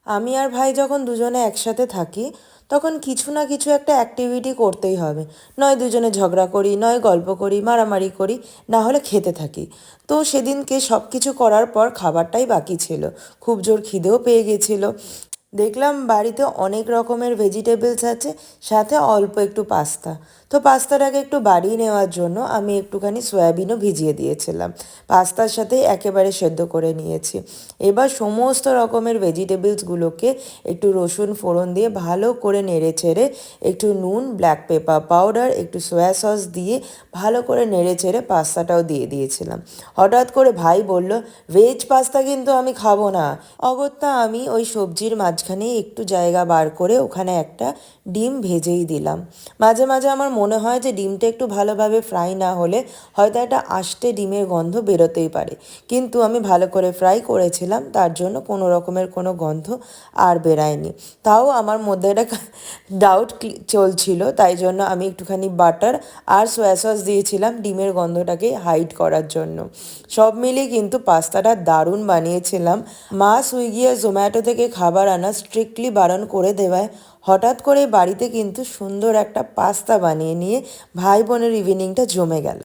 আমি আর ভাই যখন দুজনে একসাথে থাকি তখন কিছু না কিছু একটা অ্যাক্টিভিটি করতেই হবে। নয় দুজনে ঝগড়া করি, নয় গল্প করি, মারামারি করি, না হলে খেতে থাকি। তো সেদিনকে সব কিছু করার পর খাবারটাই বাকি ছিল। খুব জোর খিদেও পেয়ে গেছিল। দেখলাম বাড়িতে অনেক রকমের ভেজিটেবলস আছে, সাথে অল্প একটু পাস্তা। তো পাস্তাটাকে একটু বাড়িয়ে নেওয়ার জন্য আমি একটুখানি সয়াবিনও ভিজিয়ে দিয়েছিলাম। পাস্তার সাথে একেবারে সেদ্ধ করে নিয়েছি। এবার সমস্ত রকমের ভেজিটেবলসগুলোকে একটু রসুন ফোড়ন দিয়ে ভালো করে নেড়ে চেড়ে, একটু নুন, ব্ল্যাক পেপার পাউডার, একটু সয়া সস দিয়ে ভালো করে নেড়ে চেড়ে পাস্তাটাও দিয়ে দিয়েছিলাম। হঠাৎ করে ভাই বলল, ভেজ পাস্তা কিন্তু আমি খাবো না। অগত্যা আমি ওই সবজির মাঝখানে একটু জায়গা বার করে ওখানে একটা ডিম ভেজেই দিলাম। মাঝে মাঝে আমার মনে হয় যে ডিমটা একটু ভালোভাবে ফ্রাই না হলে হয়তো একটা আষ্টে ডিমের গন্ধ বেরোতেই পারে, কিন্তু আমি ভালো করে ফ্রাই করেছিলাম, তার জন্য কোনো রকমের কোনো গন্ধ আর বেরায়নি। তাও আমার মধ্যে একটা ডাউট চলছিল, তাই জন্য আমি একটুখানি বাটার আর সয়া সস দিয়েছিলাম ডিমের গন্ধটাকে হাইড করার জন্য। সব মিলিয়ে কিন্তু পাস্তাটা দারুণ বানিয়েছিলাম। মা সুইগি আর জোম্যাটো থেকে খাবার আনা স্ট্রিক্টলি বারণ করে দেওয়ায় হঠাৎ করে বাড়িতে কিন্তু সুন্দর একটা পাস্তা বানিয়ে নিয়ে ভাই বোনের ইভিনিংটা জমে গেল।